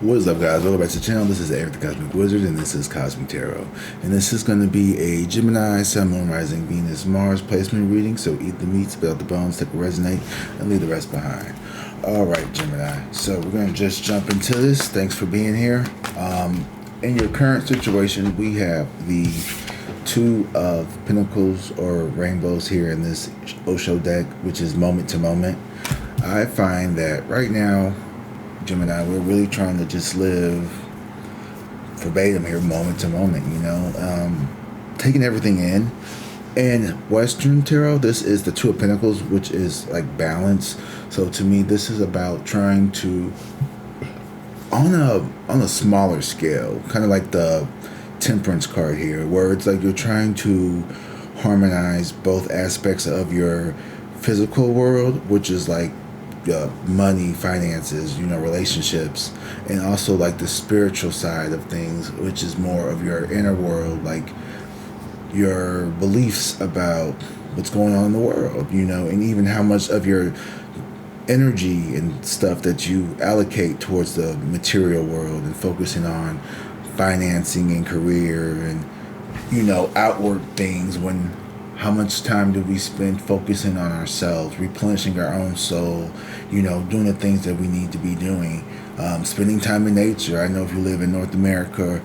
What is up, guys? Welcome back to the channel. This is Eric the Cosmic Wizard, and this is Cosmic Tarot. And this is going to be a Gemini, Sun, Moon, Rising, Venus, Mars placement reading. So eat the meat, spit out the bones, take a resonate, and leave the rest behind. Alright, Gemini. So we're going to just jump into this. Thanks for being here. In your current situation, we have the Two of Pentacles or Rainbows here in this Osho deck, which is moment to moment. I find that right now, Gemini, we're really trying to just live verbatim here, moment to moment, you know, taking everything in. In Western Tarot, this is the Two of Pentacles, which is like balance. So to me, this is about trying to, on a smaller scale, kind of like the Temperance card here, where it's like you're trying to harmonize both aspects of your physical world, which is like money, finances, you know, relationships, and also like the spiritual side of things, which is more of your inner world, like your beliefs about what's going on in the world, you know, and even how much of your energy and stuff that you allocate towards the material world and focusing on financing and career and, you know, outward things, when how much time do we spend focusing on ourselves, replenishing our own soul, you know, doing the things that we need to be doing, spending time in nature. I know if you live in North America,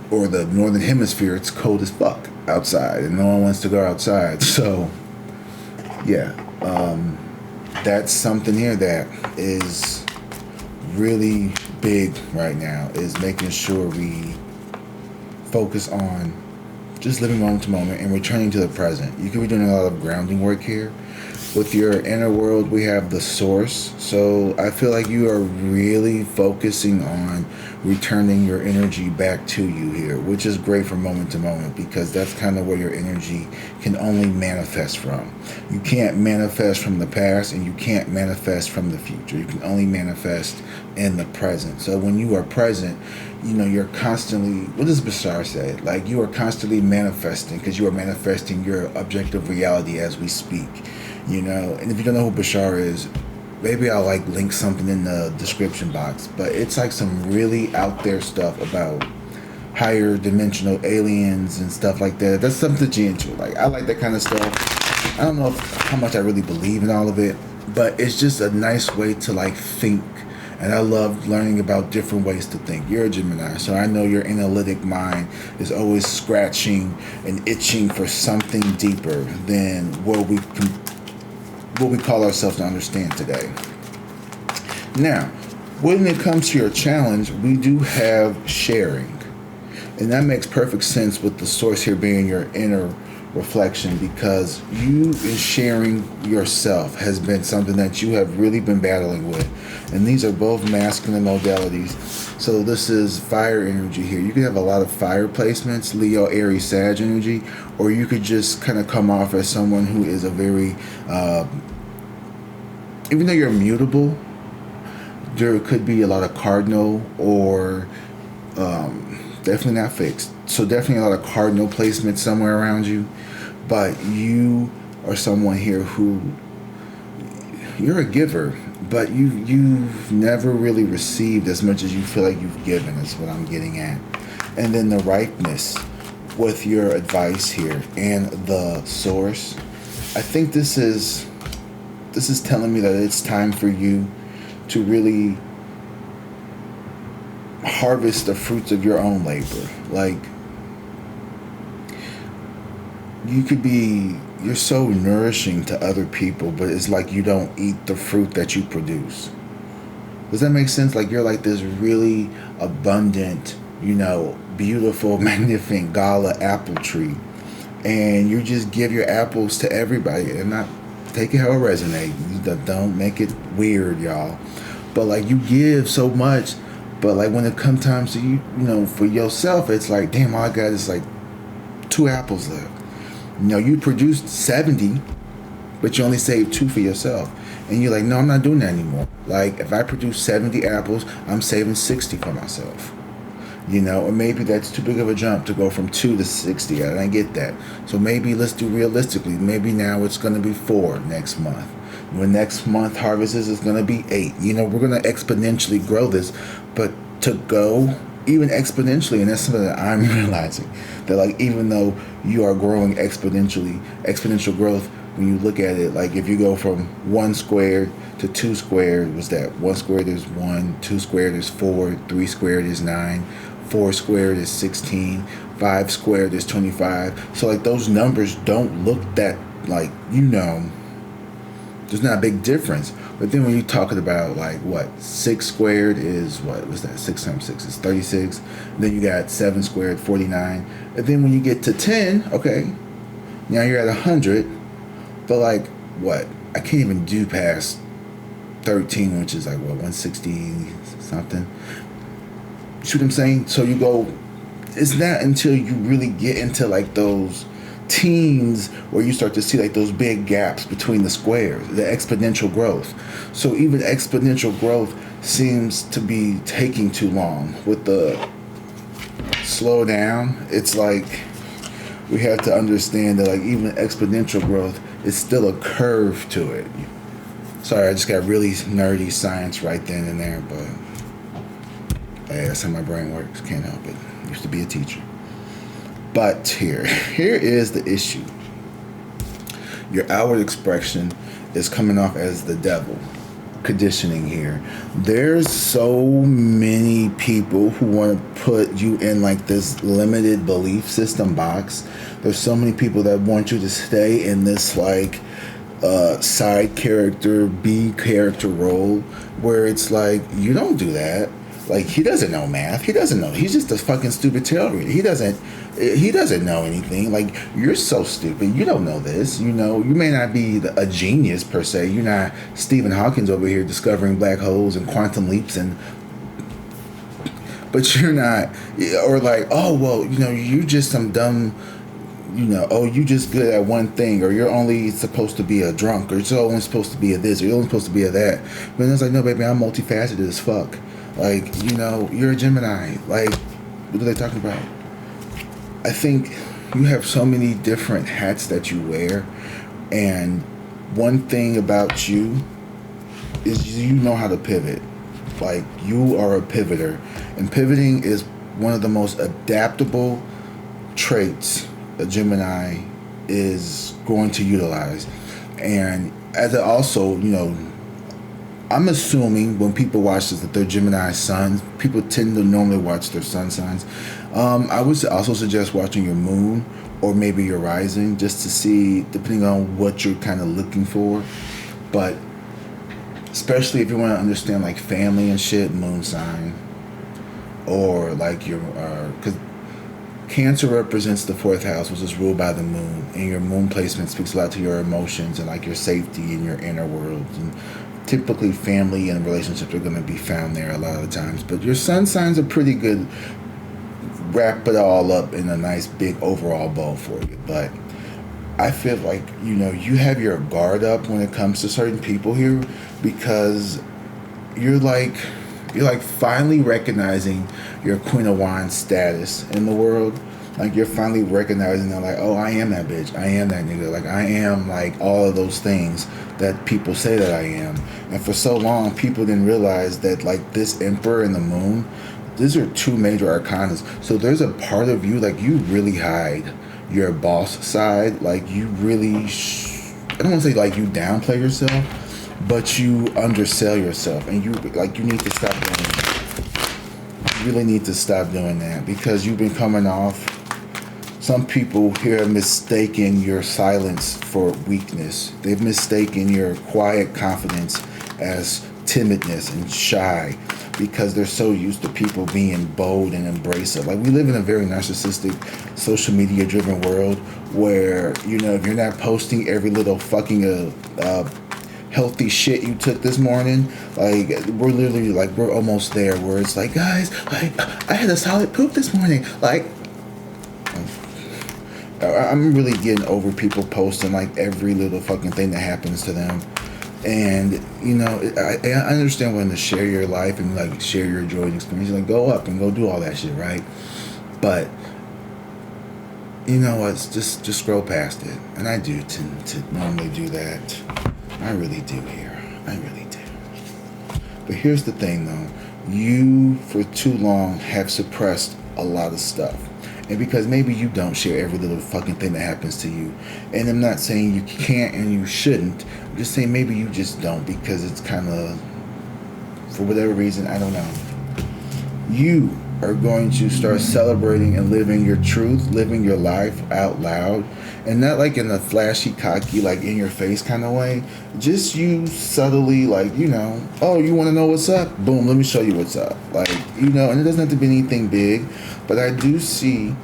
or the Northern Hemisphere, it's cold as fuck outside, and no one wants to go outside. So, yeah, that's something here that is really big right now, is making sure we focus on just living moment to moment and returning to the present. You could be doing a lot of grounding work here. With your inner world, we have the source. So I feel like you are really focusing on returning your energy back to you here, which is great for moment to moment, because that's kind of where your energy can only manifest from. You can't manifest from the past, and you can't manifest from the future. You can only manifest in the present. So when you are present, you know, you're constantly, what does Bashar say? Like, you are constantly manifesting, because you are manifesting your objective reality as we speak, you know. And if you don't know who Bashar is, maybe I'll like link something in the description box, but it's like some really out there stuff about higher dimensional aliens and stuff like that. That's something to get into. Like, I like that kind of stuff. I don't know how much I really believe in all of it, but it's just a nice way to like think. And I love learning about different ways to think. You're a Gemini, so I know your analytic mind is always scratching and itching for something deeper than what we call ourselves to understand today. Now, when it comes to your challenge, we do have sharing. And that makes perfect sense with the source here being your inner reflection, because you is sharing yourself has been something that you have really been battling with. And these are both masculine modalities. So this is fire energy here. You could have a lot of fire placements, Leo, Aries, Sag energy, or you could just kind of come off as someone who is a very, even though you're mutable, there could be a lot of cardinal or definitely not fixed. So definitely a lot of cardinal placement somewhere around you. But you are someone here who, you're a giver, but you've never really received as much as you feel like you've given, is what I'm getting at. And then the ripeness with your advice here and the source. I think this is telling me that it's time for you to really harvest the fruits of your own labor. Like, you're so nourishing to other people, but it's like you don't eat the fruit that you produce. Does that make sense? Like, you're like this really abundant, you know, beautiful, magnificent gala apple tree, and you just give your apples to everybody, and not take it how it resonates. Don't make it weird, y'all. But like, you give so much, but like when it comes time to you know, for yourself, it's like, damn, all I got is like 2 apples left. You know, you produced 70, but you only saved 2 for yourself. And you're like, no, I'm not doing that anymore. Like, if I produce 70 apples, I'm saving 60 for myself. You know, or maybe that's too big of a jump to go from 2 to 60. I get that. So maybe let's do realistically. Maybe now it's going to be 4 next month. When next month harvest is going to be 8. You know, we're going to exponentially grow this, but to go even exponentially, and that's something that I'm realizing, that like even though you are growing exponential growth, when you look at it, like if you go from 1 squared to 2 squared, was that 1 squared is 1, 2 squared is 4, 3 squared is 9, 4 squared is 16, 5 squared is 25. So like those numbers don't look that, like, you know, there's not a big difference. But then when you're talking about like what 6 squared is, what was that, 6 times 6 is 36, and then you got 7 squared 49, and then when you get to 10, okay, now you're at 100. But like what, I can't even do past 13, which is like what, 160 something. You see what I'm saying? So you go, it's not until you really get into like those teens where you start to see like those big gaps between the squares, the exponential growth. So even exponential growth seems to be taking too long. With the slow down, it's like we have to understand that like even exponential growth is still a curve to it. Sorry, I just got really nerdy science right then and there, but hey, that's how my brain works. Can't help it. Used to be a teacher. But here is the issue. Your outward expression is coming off as the devil. Conditioning here. There's so many people who want to put you in like this limited belief system box. There's so many people that want you to stay in this like side character, B character role, where it's like, you don't do that. Like, he doesn't know math. He doesn't know. He's just a fucking stupid tarot reader. He doesn't know anything. Like, you're so stupid. You don't know this. You know, you may not be a genius per se. You're not Stephen Hawking over here discovering black holes and quantum leaps, but you're not, or like, oh, well, you know, you just some dumb, you know, oh, you just good at one thing, or you're only supposed to be a drunk, or you're only supposed to be a this, or you're only supposed to be a that. But it's like, no, baby, I'm multifaceted as fuck. Like, you know, you're a Gemini. Like, what are they talking about? I think you have so many different hats that you wear, and one thing about you is you know how to pivot. Like, you are a pivoter, and pivoting is one of the most adaptable traits a Gemini is going to utilize. And as it also, you know, I'm assuming when people watch this that they're Gemini suns. People tend to normally watch their sun signs. I would also suggest watching your moon or maybe your rising, just to see, depending on what you're kind of looking for. But especially if you want to understand like family and shit, moon sign, or like your, because Cancer represents the 4th house, which is ruled by the moon, and your moon placement speaks a lot to your emotions and like your safety and your inner world. And typically family and relationships are going to be found there a lot of the times. But your sun signs are pretty good, wrap it all up in a nice big overall bow for you. But I feel like, you know, you have your guard up when it comes to certain people here, because you're like finally recognizing your Queen of Wands status in the world. Like, you're finally recognizing that, like, oh, I am that bitch. I am that nigga. Like, I am, like, all of those things that people say that I am. And for so long, people didn't realize that, like, this Emperor and the Moon, these are 2 major arcanas. So there's a part of you, like, you really hide your boss side. Like, you really, I don't want to say, like, you downplay yourself, but you undersell yourself. And you, like, you need to stop doing that. You really need to stop doing that, because you've been coming off. Some people here have mistaken your silence for weakness. They've mistaken your quiet confidence as timidness and shy, because they're so used to people being bold and embracive. Like, we live in a very narcissistic, social media driven world where, you know, if you're not posting every little fucking healthy shit you took this morning, like, we're literally, like, we're almost there where it's like, guys, like, I had a solid poop this morning. Like, I'm really getting over people posting like every little fucking thing that happens to them. And, you know, I understand wanting to share your life and like share your joy and experience, like, go up and go do all that shit, right? But, you know what, just scroll past it. And I do tend to normally do that. I really do here. I really do. But here's the thing, though. You, for too long, have suppressed a lot of stuff. And because maybe you don't share every little fucking thing that happens to you. And I'm not saying you can't and you shouldn't. I'm just saying maybe you just don't, because it's kind of, for whatever reason, I don't know. You are going to start celebrating and living your truth, living your life out loud. And not like in a flashy, cocky, like in your face kind of way. Just you subtly, like, you know, oh, you want to know what's up? Boom, let me show you what's up. Like, you know, and it doesn't have to be anything big. But I do see,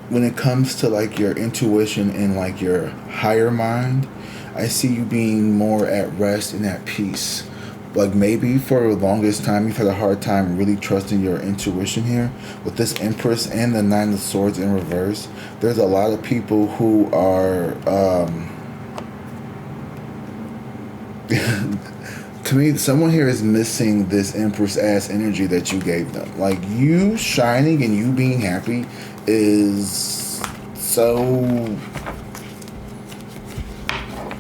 when it comes to like your intuition and like your higher mind, I see you being more at rest and at peace. Like maybe for the longest time you've had a hard time really trusting your intuition here. With this Empress and the Nine of Swords in reverse, there's a lot of people who are to me, someone here is missing this Empress ass energy that you gave them. Like, you shining and you being happy is so,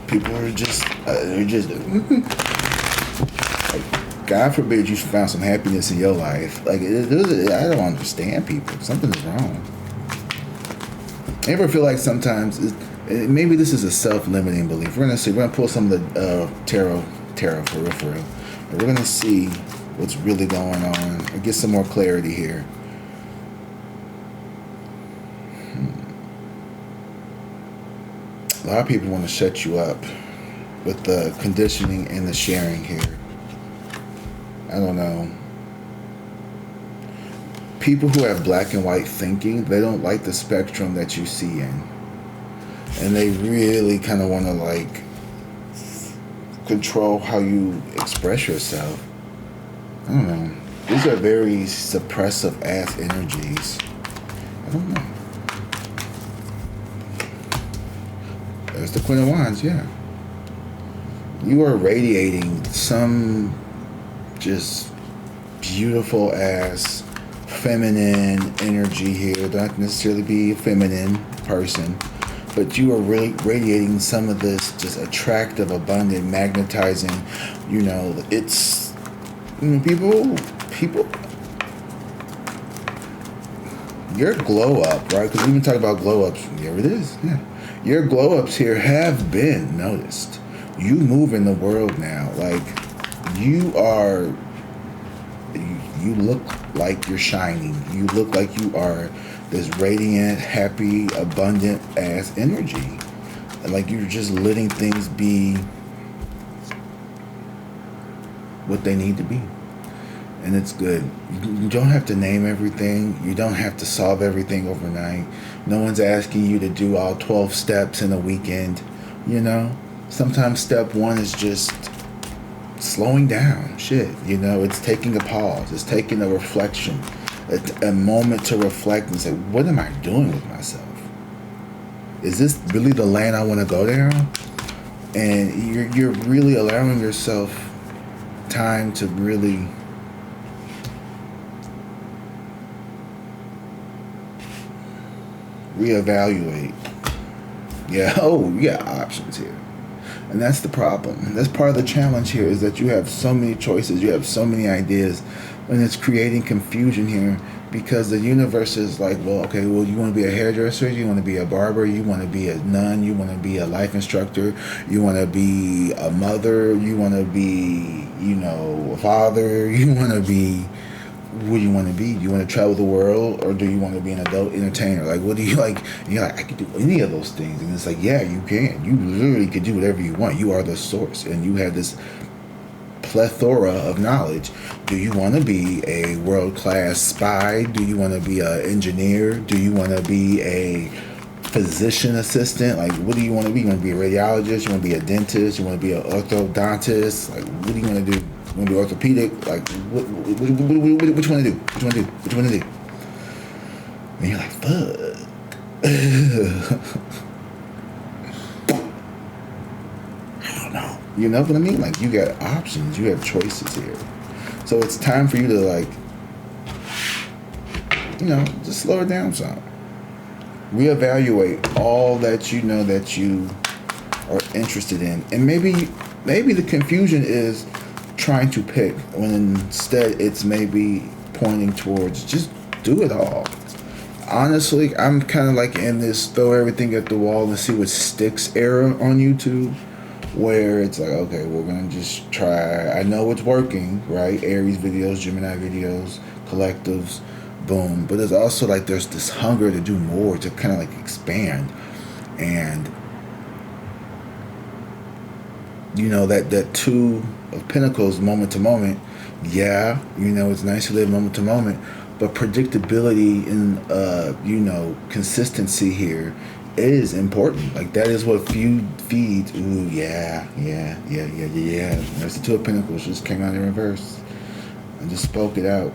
people are just God forbid you found some happiness in your life. Like, I don't understand people. Something is wrong. I ever feel like sometimes, maybe this is a self-limiting belief. We're gonna pull some of the tarot for real. And we're gonna see what's really going on and get some more clarity here. A lot of people want to shut you up with the conditioning and the sharing here. I don't know. People who have black and white thinking, they don't like the spectrum that you see in. And they really kind of want to like control how you express yourself. I don't know. These are very suppressive ass energies. I don't know. There's the Queen of Wands, yeah. You are radiating some just beautiful ass feminine energy here. Don't necessarily be a feminine person, but you are really radiating some of this just attractive, abundant, magnetizing, you know, it's, you know, people, your glow up, right? Because we've been talking about glow ups. There it is, yeah. Your glow ups here have been noticed. You move in the world now. Like, you look like you're shining. You look like you are this radiant, happy, abundant ass energy. Like you're just letting things be what they need to be. And it's good. You don't have to name everything. You don't have to solve everything overnight. No one's asking you to do all 12 steps in a weekend. You know? Sometimes step one is just slowing down. Shit. You know, it's taking a pause. It's taking a reflection. A moment to reflect and say, what am I doing with myself? Is this really the lane I want to go down? And you're really allowing yourself time to really reevaluate. Yeah, oh, you got options here. And that's the problem. That's part of the challenge here, is that you have so many choices, you have so many ideas, and it's creating confusion here because the universe is like, well, okay, well, you want to be a hairdresser, you want to be a barber, you want to be a nun, you want to be a life instructor, you want to be a mother, you want to be, you know, a father, you want to be, what do you want to be? Do you want to travel the world, or do you want to be an adult entertainer? Like, what do you like? You're like, I could do any of those things. And it's like, yeah, you can. You literally can do whatever you want. You are the source, and you have this plethora of knowledge. Do you want to be a world-class spy? Do you want to be an engineer? Do you want to be a physician assistant? Like, what do you want to be? You want to be a radiologist? You want to be a dentist? You want to be an orthodontist? Like, what do you want to do? You want to be orthopedic? Like, what you want to do? What you want to do? What you want to do? And you're like, fuck. I don't know. You know what I mean? Like, you got options. You have choices here. So it's time for you to, like, you know, just slow it down some. Reevaluate all that you know that you are interested in. And maybe the confusion is trying to pick, when instead it's maybe pointing towards just do it all. Honestly, I'm kind of like in this throw everything at the wall and see what sticks era on YouTube, where it's like, okay, we're gonna just try. I know it's working, right? Aries videos, Gemini videos, collectives, boom. But there's also like there's this hunger to do more, to kind of like expand, and you know that two of Pentacles, moment to moment. Yeah, you know it's nice to live moment to moment, but predictability and consistency here is important. Like that is what feeds. Ooh, yeah. There's the Two of Pentacles just came out in reverse. I just spoke it out.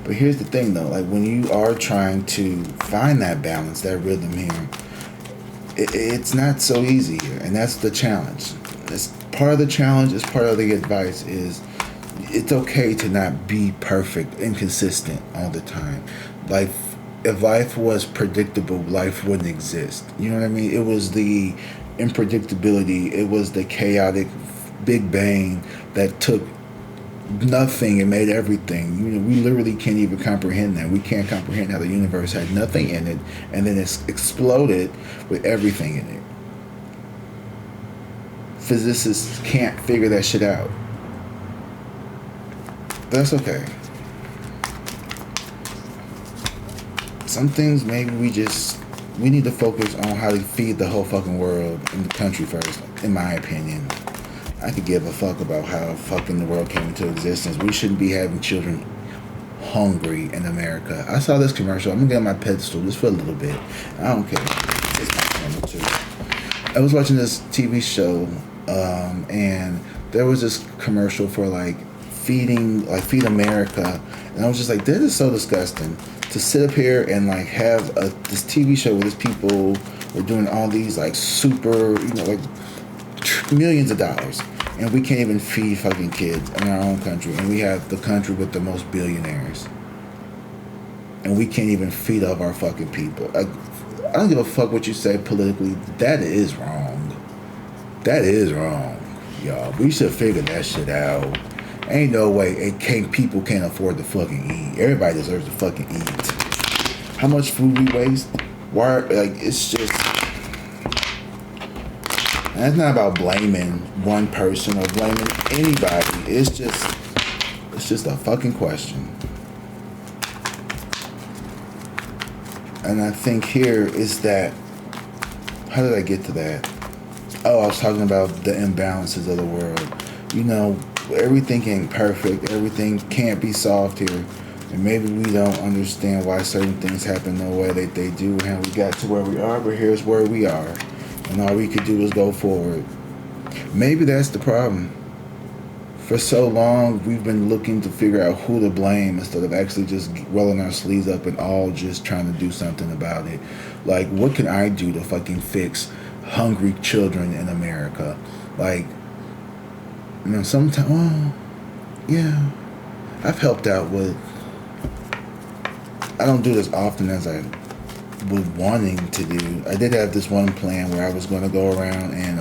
But here's the thing though, like when you are trying to find that balance, that rhythm here, it's not so easy here, and that's the challenge. It's part of the challenge. It's part of the advice. Is it's okay to not be perfect and consistent all the time. If life was predictable, life wouldn't exist. You know what I mean? It was the unpredictability. It was the chaotic Big Bang that took nothing and made everything. You know, we literally can't even comprehend that. We can't comprehend how the universe had nothing in it and then it's exploded with everything in it. Physicists can't figure that shit out. That's okay. Some things maybe we need to focus on how to feed the whole fucking world and the country first, in my opinion. I could give a fuck about how fucking the world came into existence. We shouldn't be having children hungry in America. I saw this commercial. I'm gonna get on my pedestal just for a little bit. I don't care. It's my channel too. I was watching this TV show, and there was this commercial for like Feed America, and I was just like, this is so disgusting to sit up here and like have this TV show where these people are doing all these like super, like millions of dollars, and we can't even feed fucking kids in our own country, and we have the country with the most billionaires, and we can't even feed up our fucking people. I don't give a fuck what you say politically. That is wrong. That is wrong, y'all. We should figure that shit out. Ain't no way people can't afford to fucking eat. Everybody deserves to fucking eat. How much food we waste? Why? Like, it's just... And it's not about blaming one person or blaming anybody. It's just a fucking question. And I think here is that... How did I get to that? Oh, I was talking about the imbalances of the world. You know, everything ain't perfect. Everything can't be solved here. And maybe we don't understand why certain things happen the way that they do and how we got to where we are, but here's where we are. And all we could do is go forward. Maybe that's the problem. For so long, we've been looking to figure out who to blame instead of actually just rolling our sleeves up and all just trying to do something about it. Like, what can I do to fucking fix hungry children in America? Like, sometimes, I've helped out with, I don't do this often as I was wanting to do. I did have this one plan where I was going to go around and,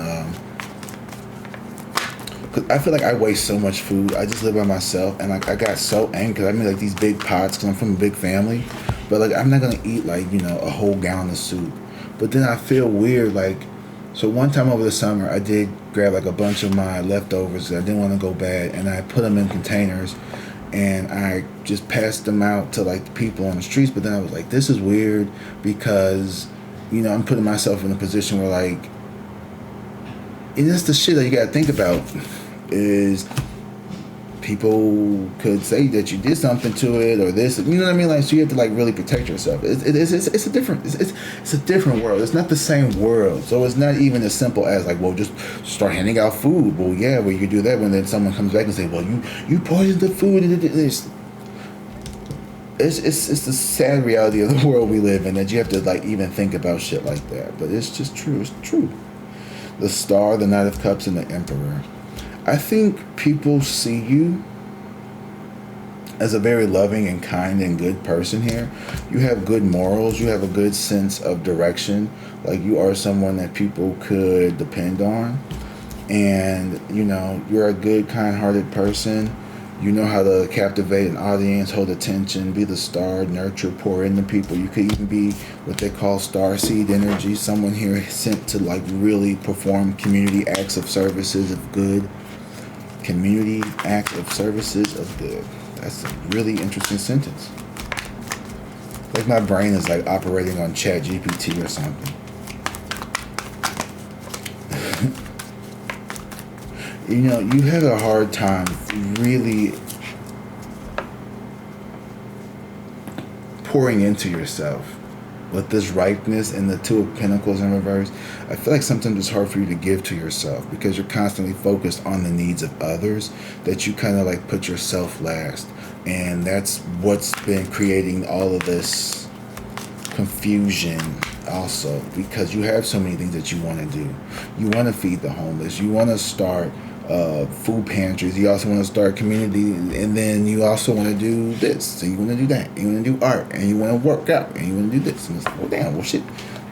cause I feel like I waste so much food. I just live by myself, and like I got so angry because I made like these big pots because I'm from a big family, but like I'm not going to eat like, a whole gallon of soup. But then I feel weird, like, so one time over the summer, I did grab like a bunch of my leftovers. I didn't want to go bad, and I put them in containers, and I just passed them out to like the people on the streets. But then I was like, this is weird because, I'm putting myself in a position where like, and that's the shit that you gotta think about is people could say that you did something to it or this, you know what I mean? Like, so you have to like really protect yourself. It's a different world. It's not the same world. So it's not even as simple as like, well, just start handing out food. Well, yeah, well, you could do that when then someone comes back and say, well, you poisoned the food. It's the sad reality of the world we live in that you have to like even think about shit like that. But it's just true. It's true. The Star, the Knight of Cups, and the Emperor. I think people see you as a very loving and kind and good person here. You have good morals. You have a good sense of direction. Like, you are someone that people could depend on. And, you know, you're a good, kind-hearted person. You know how to captivate an audience, hold attention, be the star, nurture, pour into people. You could even be what they call starseed energy. Someone here sent to, like, really perform community acts of services of good. Community acts of services of good. That's a really interesting sentence. Like, my brain is like operating on Chat GPT or something. You know, you had a hard time really pouring into yourself with this ripeness and the Two of Pentacles in reverse. I feel like sometimes it's hard for you to give to yourself because you're constantly focused on the needs of others, that you kind of like put yourself last. And that's what's been creating all of this confusion also, because you have so many things that you want to do. You want to feed the homeless. You want to start food pantries. You also want to start community, and then you also want to do this. So you want to do that. You want to do art, and you want to work out, and you want to do this. And it's like, well, damn, well, shit.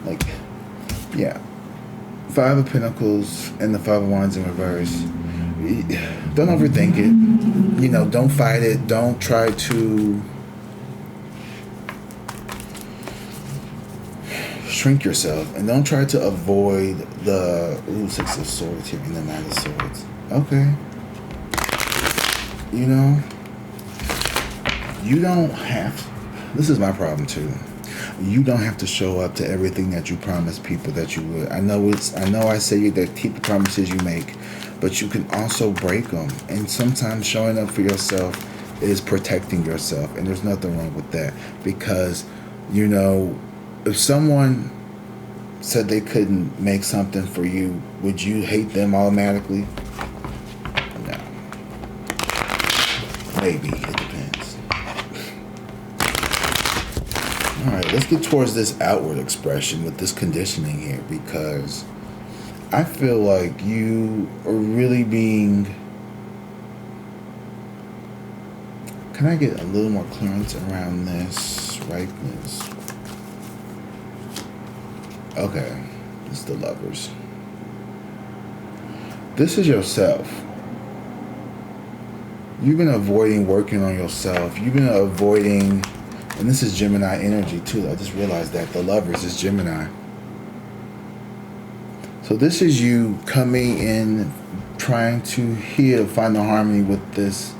Like, yeah. Five of Pentacles and the Five of Wands in reverse. Don't overthink it. You know, don't fight it. Don't try to shrink yourself, and don't try to avoid the Six of Swords here and the Nine of Swords. Okay. You know, you don't have, this is my problem too. You don't have to show up to everything that you promise people that you would. I know I say that keep the promises you make, but you can also break them. And sometimes showing up for yourself is protecting yourself, and there's nothing wrong with that. Because, you know, if someone said they couldn't make something for you, would you hate them automatically? No. Maybe. It depends. Alright, let's get towards this outward expression with this conditioning here, because I feel like you are really being... Can I get a little more clearance around this ripeness? Okay, it's the Lovers. This is yourself. You've been avoiding working on yourself. You've been avoiding, and this is Gemini energy too. I just realized that the Lovers is Gemini. So this is you coming in, trying to heal, find the harmony with this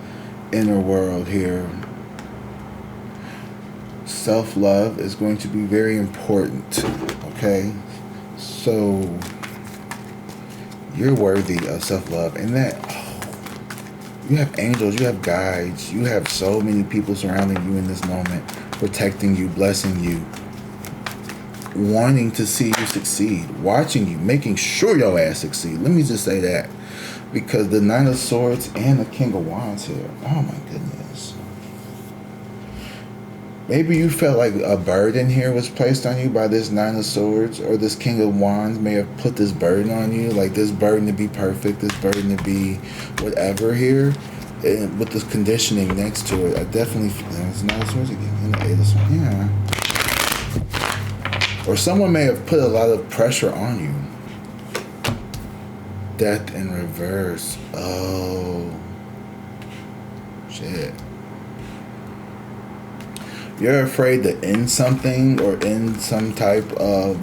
inner world here. Self-love is going to be very important. Okay, so you're worthy of self-love, and that you have angels, you have guides, you have so many people surrounding you in this moment, protecting you, blessing you, wanting to see you succeed, watching you, making sure your ass succeed. Let me just say that, because the Nine of Swords and the King of Wands here, oh my goodness. Maybe you felt like a burden here was placed on you by this Nine of Swords, or this King of Wands may have put this burden on you, like this burden to be perfect, this burden to be whatever here, and with this conditioning next to it. I definitely feel it's Nine of Swords again, and the Eight of Swords, yeah. Or someone may have put a lot of pressure on you. Death in reverse. Oh, shit. You're afraid to end something, or end some type of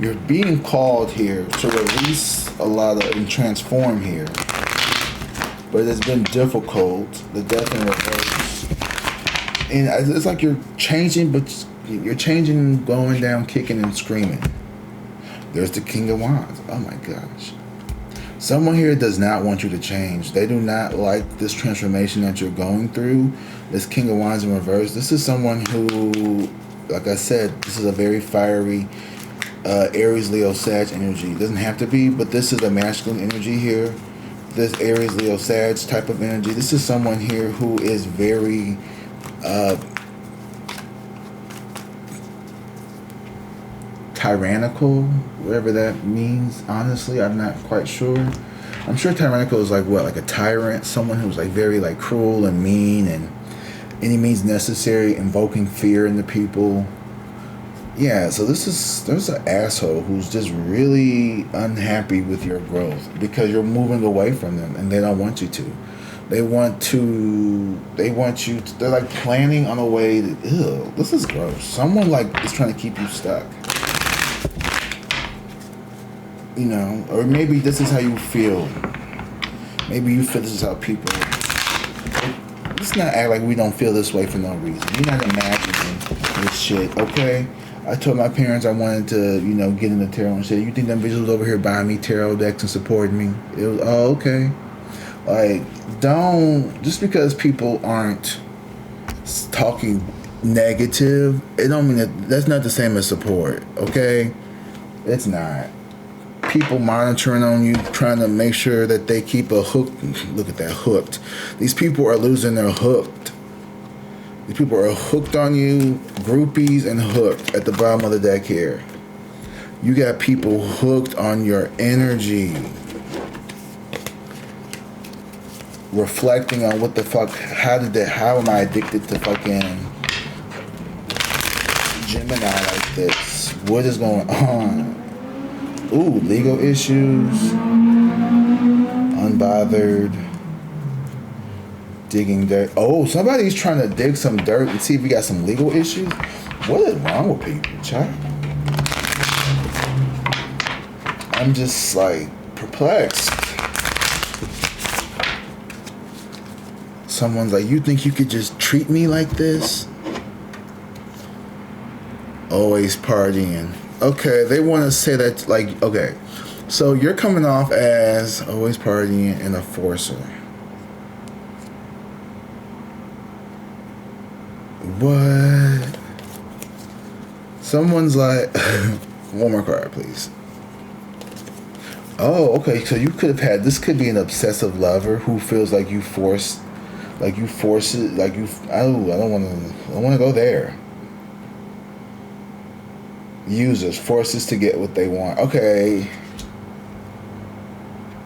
you're being called here to release a lot of and transform here, but it's been difficult. The Death in reverse, and it's like you're changing, but you're changing, going down, kicking and screaming. There's the King of Wands. Oh my gosh. Someone here does not want you to change. They do not like this transformation that you're going through. This King of Wands in reverse. This is someone who, like I said, this is a very fiery Aries, Leo, Sag energy. It doesn't have to be, but this is a masculine energy here. This Aries, Leo, Sag type of energy. This is someone here who is very tyrannical, whatever that means. Honestly, I'm not quite sure. I'm sure tyrannical is like what, like a tyrant, someone who's like very like cruel and mean and any means necessary, invoking fear in the people. Yeah, so there's an asshole who's just really unhappy with your growth because you're moving away from them and they don't want you to. They want you to, they're like planning on a way to, ew, this is gross. Someone like is trying to keep you stuck. You know, or maybe this is how you feel. Maybe you feel this is how people, let's not act like we don't feel this way for no reason. You're not imagining this shit, okay? I told my parents I wanted to, you know, get into tarot and shit. You think them visuals over here buying me tarot decks and supporting me? It was, oh, okay. Like, don't, just because people aren't talking negative, it don't mean that's not the same as support, okay? It's not. People monitoring on you, trying to make sure that they keep a hook. Look at that, hooked. These people are losing their hooked. These people are hooked on you, groupies and hooked at the bottom of the deck here. You got people hooked on your energy. Reflecting on what the fuck, how am I addicted to fucking Gemini like this? What is going on? Ooh, legal issues. Unbothered. Digging dirt. Oh, somebody's trying to dig some dirt and see if we got some legal issues. What is wrong with people, child? I'm just like perplexed. Someone's like, you think you could just treat me like this? Always partying. Okay, they want to say that, like, okay. So you're coming off as always partying and a forcer. What? Someone's like, one more card, please. Oh, okay. So you could have had, this could be an obsessive lover who feels like you force it, like you. I don't want to go there. Users, forces to get what they want. Okay.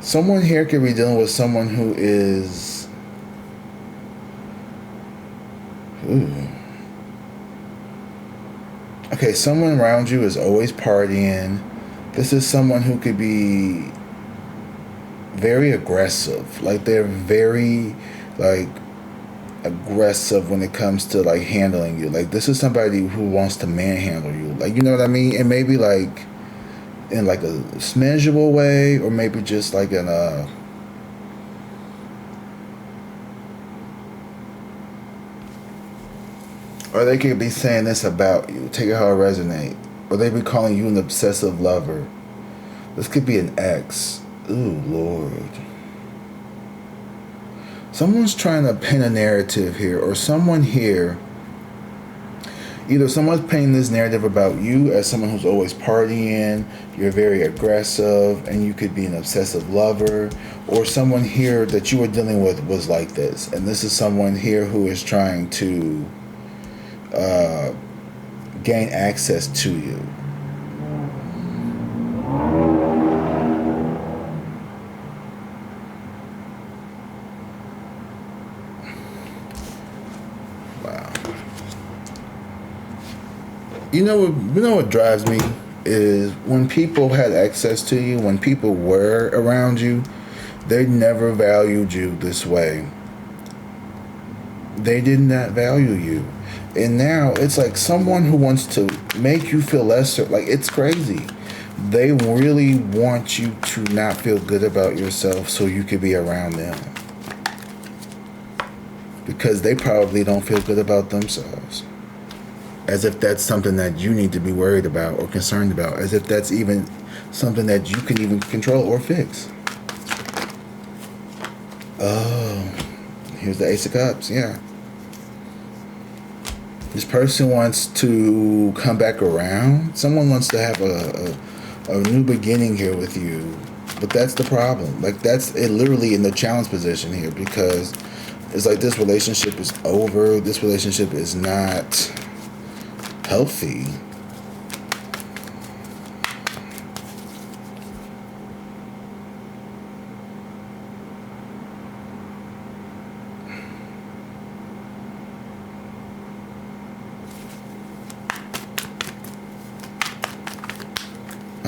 Someone here could be dealing with someone who is. Ooh. Okay, someone around you is always partying. This is someone who could be very aggressive. Like they're very, like, aggressive when it comes to like handling you. Like this is somebody who wants to manhandle you. Like, you know what I mean? And maybe like in like a measurable way, or maybe just like in a or they could be saying this about you. Take it how it resonates. Or they be calling you an obsessive lover. This could be an ex. Ooh, Lord. Someone's trying to paint a narrative here, or someone here, either someone's painting this narrative about you as someone who's always partying, you're very aggressive, and you could be an obsessive lover, or someone here that you were dealing with was like this, and this is someone here who is trying to gain access to you. You know what drives me is when people had access to you, when people were around you, they never valued you this way. They did not value you. And now it's like someone who wants to make you feel lesser. Like, it's crazy. They really want you to not feel good about yourself so you could be around them. Because they probably don't feel good about themselves. As if that's something that you need to be worried about or concerned about. As if that's even something that you can even control or fix. Oh, here's the Ace of Cups, yeah. This person wants to come back around. Someone wants to have a new beginning here with you. But that's the problem. Like, that's it, literally in the challenge position here, because it's like this relationship is over. This relationship is not healthy.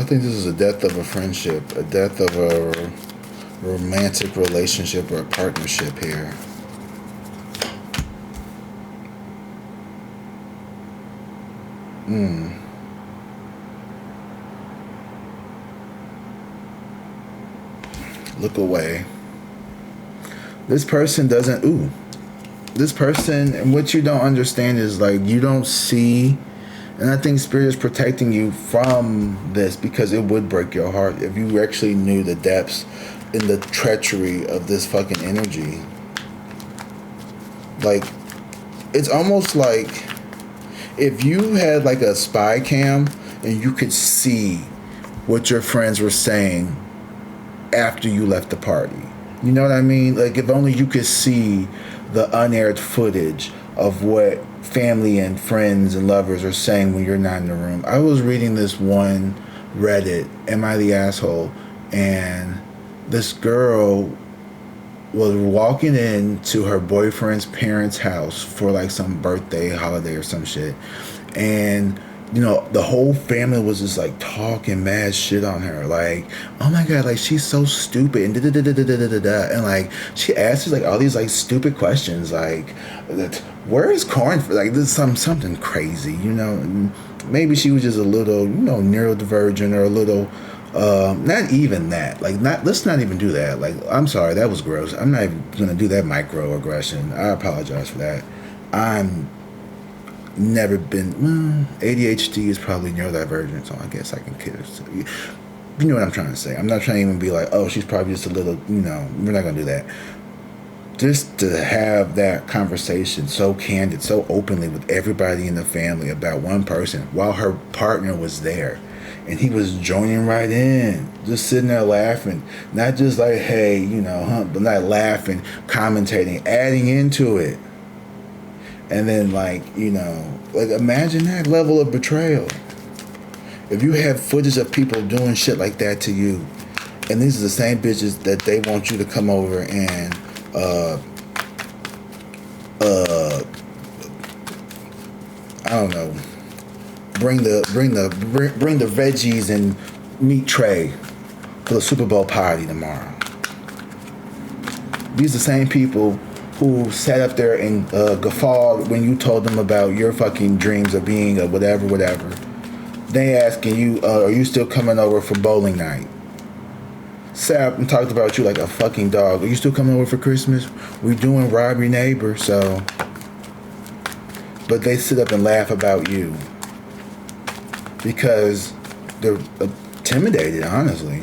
think this is a death of a friendship, a death of a romantic relationship or a partnership here. Look away. This person doesn't, this person, and what you don't understand is like, you don't see, and I think Spirit is protecting you from this because it would break your heart if you actually knew the depths and the treachery of this fucking energy. Like, it's almost like if you had like a spy cam and you could see what your friends were saying after you left the party. You know what I mean? Like, if only you could see the unaired footage of what family and friends and lovers are saying when you're not in the room. I was reading this one Reddit, Am I the Asshole? And this girl was walking into her boyfriend's parents' house for like some birthday, holiday or some shit. And you know, the whole family was just like talking mad shit on her. Like, oh my God, like she's so stupid and da-da-da-da-da-da-da. And like, she asks like all these like stupid questions. Like, where is corn? Like, this is something crazy, you know? And maybe she was just a little, you know, neurodivergent or a little, not even that. Like, let's not even do that. Like, I'm sorry, that was gross. I'm not even gonna do that microaggression. I apologize for that. I'm never been, ADHD is probably neurodivergent, so I guess I can kiss. You know what I'm trying to say. I'm not trying to even be like, oh, she's probably just a little, you know, we're not gonna do that. Just to have that conversation so candid, so openly with everybody in the family about one person while her partner was there. And he was joining right in, just sitting there laughing. Not just like, hey, you know, but not laughing, commentating, adding into it. And then, like, you know, like, imagine that level of betrayal. If you have footage of people doing shit like that to you, and these are the same bitches that they want you to come over and, I don't know, bring the veggies and meat tray for the Super Bowl party tomorrow. These are the same people who sat up there and guffawed when you told them about your fucking dreams of being a whatever. They asking you, are you still coming over for bowling night? Sat up and talked about you like a fucking dog. Are you still coming over for Christmas? We're doing rob your neighbor, so. But they sit up and laugh about you because they're intimidated, honestly.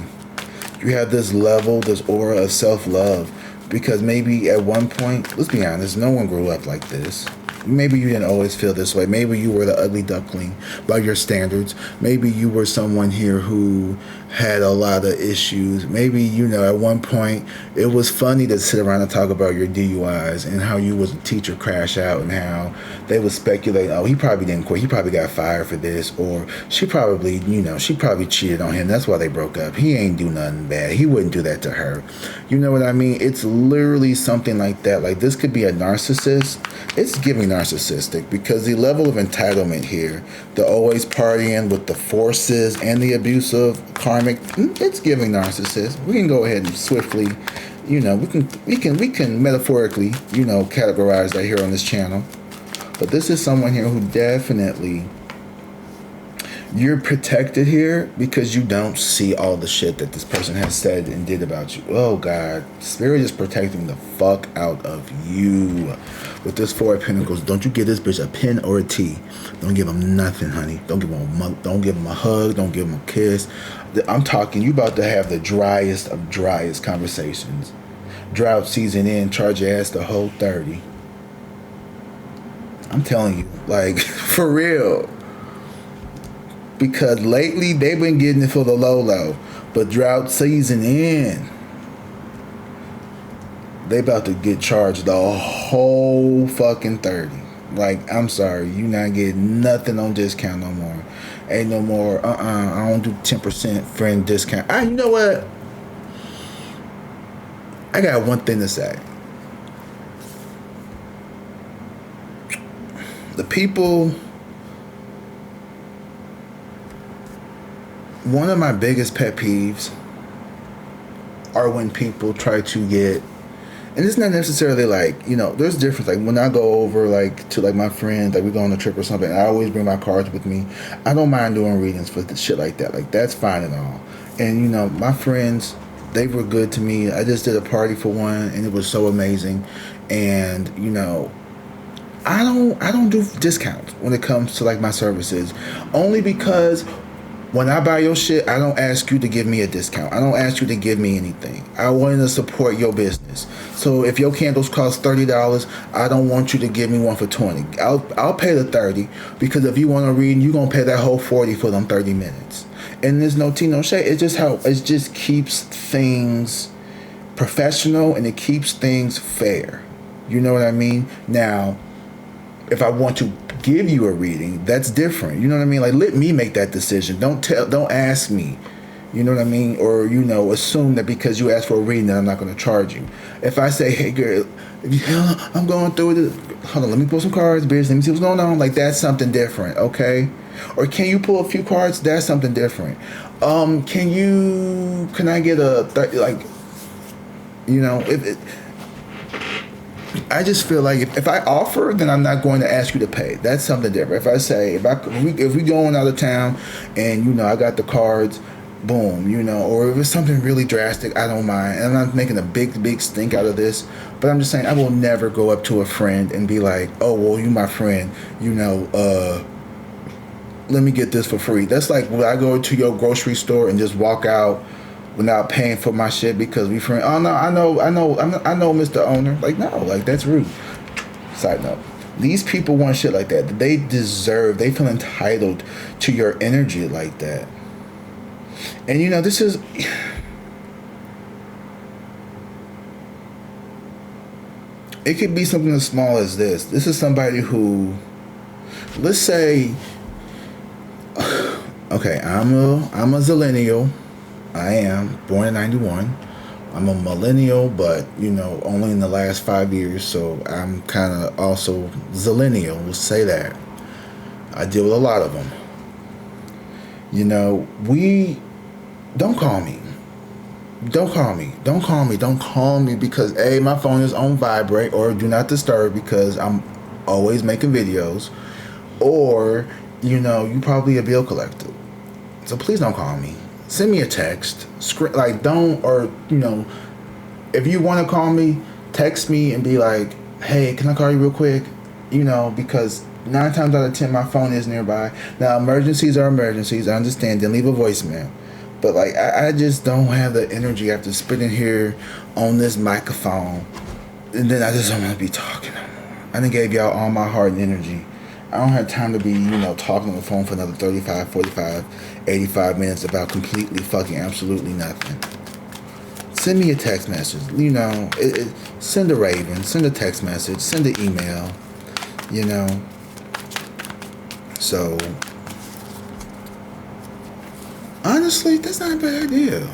You have this level, this aura of self-love. Because maybe at one point, let's be honest, no one grew up like this. Maybe you didn't always feel this way. Maybe you were the ugly duckling by your standards. Maybe you were someone here who had a lot of issues. Maybe, you know, at one point it was funny to sit around and talk about your DUIs and how you was a teacher crash out and how they would speculate, oh, he probably didn't quit. He probably got fired for this. Or she probably, you know, she probably cheated on him. That's why they broke up. He ain't do nothing bad. He wouldn't do that to her. You know what I mean? It's literally something like that. Like, this could be a narcissist. It's giving narcissistic because the level of entitlement here, the always partying with the forces and the abusive karmic, it's giving narcissist. We can go ahead and swiftly, you know, we can metaphorically, you know, categorize that here on this channel. But this is someone here who definitely, you're protected here because you don't see all the shit that this person has said and did about you. Oh God, Spirit is protecting the fuck out of you. With this Four of Pentacles, don't you give this bitch a pin or a T. Don't give him nothing, honey. Don't give him a hug. Don't give him a kiss. I'm talking, you about to have the driest of driest conversations. Drought season in, charge your ass the whole 30. I'm telling you, like, for real. Because lately they've been getting it for the low, but drought season in, they about to get charged the whole fucking 30. Like, I'm sorry, you not getting nothing on discount no more. Ain't no more, I don't do 10% friend discount. You know what? I got one thing to say. The people one of my biggest pet peeves are when people try to get, and it's not necessarily like, you know, there's a difference. Like when I go over like to like my friends, like we go on a trip or something, I always bring my cards with me. I don't mind doing readings for the shit like that. Like that's fine and all. And you know, my friends, they were good to me. I just did a party for one, and it was so amazing. And you know, I don't do discounts when it comes to like my services, only because when I buy your shit, I don't ask you to give me a discount. I don't ask you to give me anything. I want to support your business. So if your candles cost $30, I don't want you to give me one for 20. I'll pay the 30 because if you want to read, you're gonna pay that whole 40 for them 30 minutes. And there's no tea, no shade. It just keeps things professional and it keeps things fair. You know what I mean? Now, if I want to give you a reading, that's different. You know what I mean? Like let me make that decision. Don't ask me. You know what I mean? Or you know, assume that because you asked for a reading that I'm not going to charge you. If I say, hey girl, I'm going through it. Hold on, let me pull some cards, bitch. Let me see what's going on. Like that's something different, okay? Or can you pull a few cards? That's something different. Can I get a like? You know, I just feel like if I offer, then I'm not going to ask you to pay. That's something different. If I say, if we going out of town and, you know, I got the cards, boom, you know, or if it's something really drastic, I don't mind. And I'm not making a big stink out of this, but I'm just saying I will never go up to a friend and be like, oh, well, you my friend, you know, let me get this for free. That's like when I go to your grocery store and just walk out without paying for my shit because we friends. Oh no, I know, Mr. Owner. Like no, like that's rude. Side note: these people want shit like that. They deserve. They feel entitled to your energy like that. And you know, this is. It could be something as small as this. This is somebody who, let's say, okay, I'm a zillennial. I am born in 91. I'm a millennial, but you know, only in the last 5 years, so I'm kind of also zillennial. We'll say that. I deal with a lot of them. You know, don't call me. Don't call me. Don't call me. Don't call me because A, my phone is on vibrate or do not disturb because I'm always making videos, or you know, you probably a bill collector. So please don't call me. Send me a text. Like don't, or you know, if you want to call me, text me and be like, hey, can I call you real quick? You know, because 9 times out of 10 my phone is nearby. Now emergencies are emergencies. I understand. Then leave a voicemail. But like I just don't have the energy after spitting here on this microphone, and then I just don't want to be talking no more. I done gave y'all all my heart and energy. I don't have time to be, you know, talking on the phone for another 35, 45, 85 minutes about completely fucking absolutely nothing. Send me a text message. You know, send a raven, send a text message, send an email, you know. So, honestly, that's not a bad idea.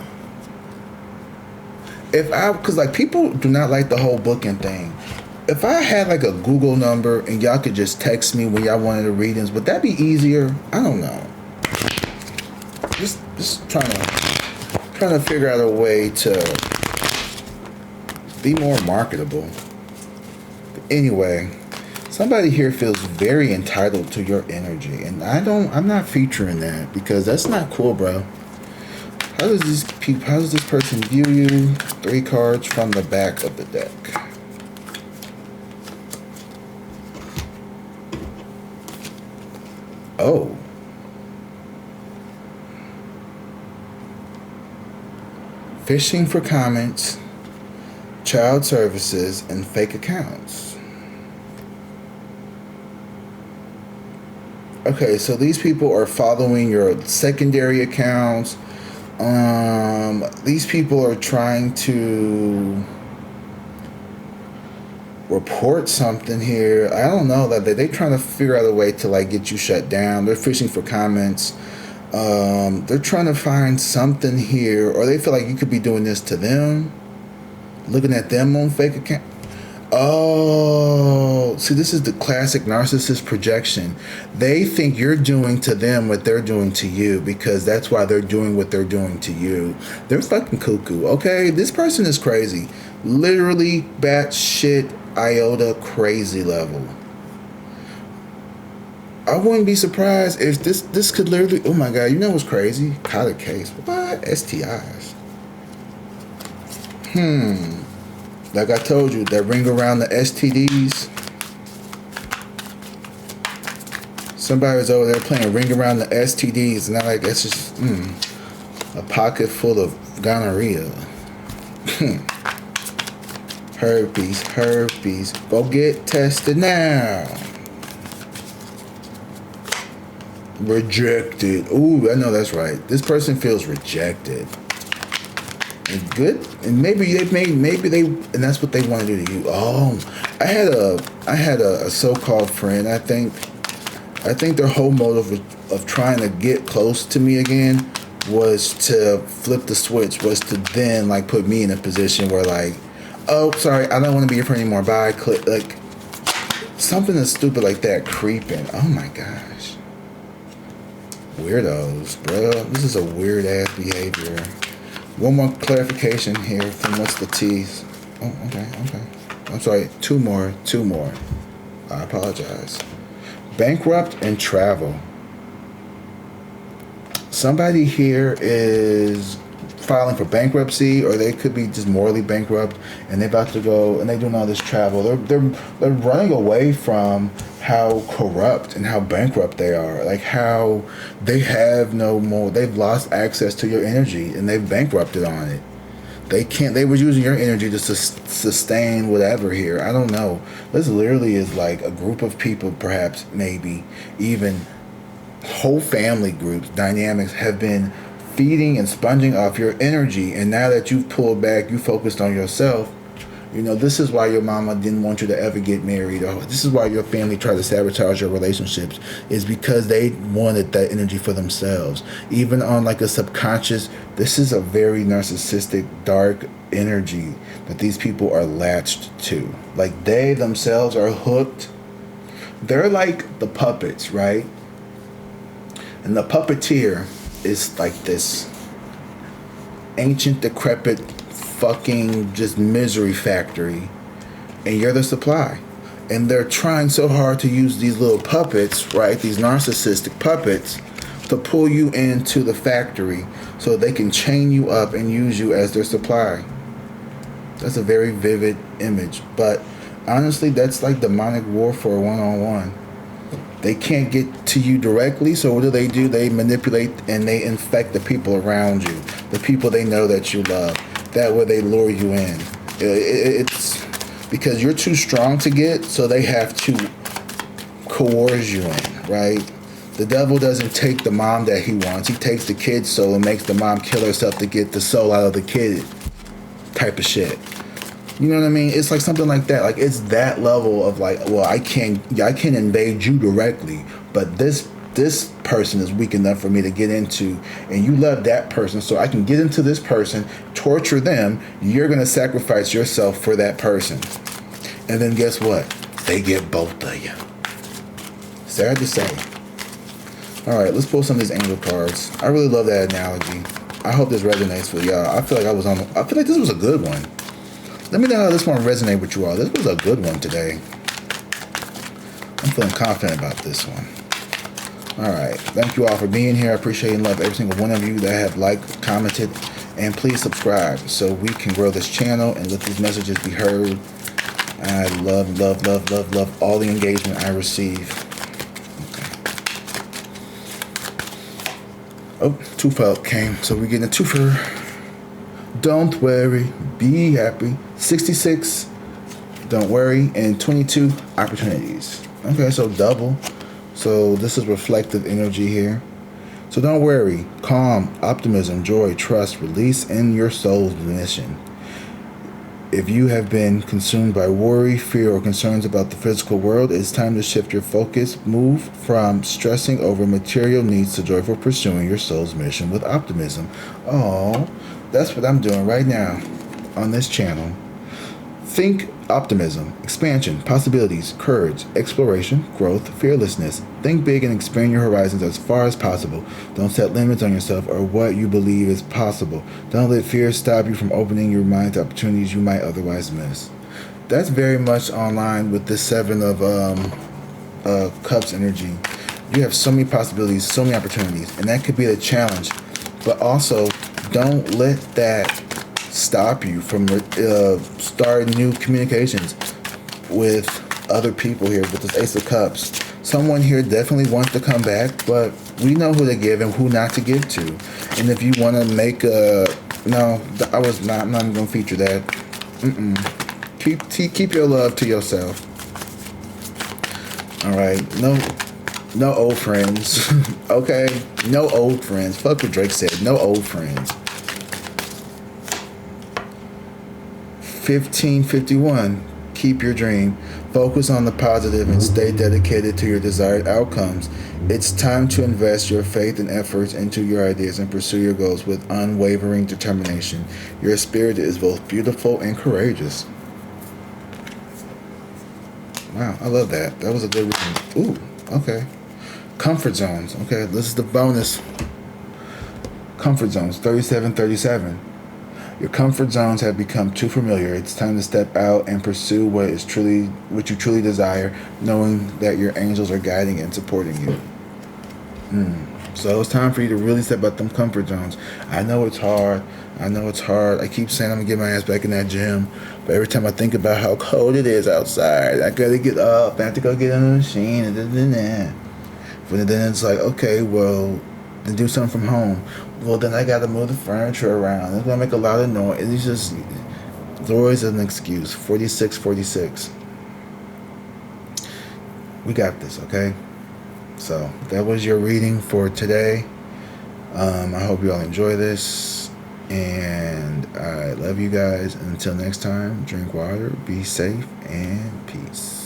Because like people do not like the whole booking thing. If I had like a Google number and y'all could just text me when y'all wanted the readings, would that be easier? I don't know. Just trying to figure out a way to be more marketable. But anyway, somebody here feels very entitled to your energy, and I'm not featuring that because that's not cool, bro. How does this person view you? 3 cards from the back of the deck. Oh. Fishing for comments, child services, and fake accounts. Okay, so these people are following your secondary accounts. These people are trying to report something here. I don't know, that they're trying to figure out a way to like get you shut down. They're fishing for comments. They're trying to find something here, or they feel like you could be doing this to them, looking at them on fake account. Oh, see, this is the classic narcissist projection. They think you're doing to them what they're doing to you because that's why they're doing what they're doing to you. They're fucking cuckoo, okay? This person is crazy. Literally batshit iota crazy level. I wouldn't be surprised if this could literally, oh my God, you know what's crazy? Caught a case. What? STIs. Like I told you, that ring around the STDs. Somebody was over there playing ring around the STDs, and I'm like, that's just a pocket full of gonorrhea. Herpes. Go get tested now. Rejected. Ooh, I know that's right. This person feels rejected. And good, and maybe they, and that's what they want to do to you. Oh, I had a so-called friend. I think their whole motive of trying to get close to me again was to flip the switch. Was to then like put me in a position where like, oh, sorry, I don't want to be your friend anymore. Bye. Click, like something as stupid like that creeping. Oh my gosh, weirdos, bro. This is a weird ass behavior. One more clarification here from what's the T's. Oh, okay. I'm sorry, two more. I apologize. Bankrupt and travel. Somebody here is filing for bankruptcy, or they could be just morally bankrupt, and they're about to go, and they're doing all this travel. They're running away from how corrupt and how bankrupt they are. Like how they have no more. They've lost access to your energy, and they've bankrupted on it. They can't. They were using your energy to sustain whatever here. I don't know. This literally is like a group of people, perhaps, maybe even whole family groups, dynamics have been feeding and sponging off your energy, and now that you've pulled back, you focused on yourself. You know, this is why your mama didn't want you to ever get married, or this is why your family tried to sabotage your relationships, is because they wanted that energy for themselves. Even on like a subconscious, this is a very narcissistic, dark energy that these people are latched to. Like they themselves are hooked. They're like the puppets, right? And the puppeteer is like this ancient, decrepit, fucking just misery factory, and you're the supply. And they're trying so hard to use these little puppets, right? These narcissistic puppets to pull you into the factory so they can chain you up and use you as their supply. That's a very vivid image, but honestly, that's like demonic warfare one-on-one. They can't get to you directly, so what do? They manipulate and they infect the people around you, the people they know that you love. That way they lure you in. It's because you're too strong to get, so they have to coerce you in, right? The devil doesn't take the mom that he wants. He takes the kid's soul and makes the mom kill herself to get the soul out of the kid type of shit. You know what I mean? It's like something like that. Like it's that level of like, well, I can invade you directly, but this person is weak enough for me to get into, and you love that person, so I can get into this person, torture them. You're gonna sacrifice yourself for that person, and then guess what? They get both of you. Sad to say. All right, let's pull some of these angel cards. I really love that analogy. I hope this resonates for y'all. I feel like this was a good one. Let me know how this one resonated with you all. This was a good one today. I'm feeling confident about this one. All right. Thank you all for being here. I appreciate and love every single one of you that have liked, commented, and please subscribe so we can grow this channel and let these messages be heard. I love all the engagement I receive. Okay. Oh, twofer came. So we're getting a twofer. Don't worry, be happy. 66, don't worry, and 22 opportunities. Okay, so double. So this is reflective energy here. So don't worry, calm, optimism, joy, trust, release in your soul's mission. If you have been consumed by worry, fear, or concerns about the physical world, it's time to shift your focus. Move from stressing over material needs to joyful pursuing your soul's mission with optimism. Oh, that's what I'm doing right now on this channel. Think optimism, expansion, possibilities, courage, exploration, growth, fearlessness. Think big and expand your horizons as far as possible. Don't set limits on yourself or what you believe is possible. Don't let fear stop you from opening your mind to opportunities you might otherwise miss. That's very much online with this Seven of Cups energy. You have so many possibilities, so many opportunities, and that could be a challenge. But also, don't let that stop you from starting new communications with other people here with this Ace of Cups. Someone here definitely wants to come back, but we know who to give and who not to give to. And if you want to make a... No, I'm not going to feature that. Keep your love to yourself. All right, no old friends. Okay, no old friends. Fuck what Drake said. No old friends. 1551. Keep your dream. Focus on the positive and stay dedicated to your desired outcomes. It's time to invest your faith and efforts into your ideas and pursue your goals with unwavering determination. Your spirit is both beautiful and courageous. Wow, I love that. That was a good reading. Ooh, okay. Comfort zones. Okay, this is the bonus. Comfort zones, 3737. Your comfort zones have become too familiar. It's time to step out and pursue what you truly desire, knowing that your angels are guiding and supporting you. So it's time for you to really step out them comfort zones. I know it's hard. I keep saying I'm gonna get my ass back in that gym, but every time I think about how cold it is outside, I gotta get up. I have to go get on the machine and then. But then it's like, okay, well, then do something from home. Well, then I gotta move the furniture around. It's gonna make a lot of noise. It's just, there's always an excuse. 4646. We got this, okay? So that was your reading for today. I hope you all enjoy this, and I love you guys. Until next time, drink water, be safe, and peace.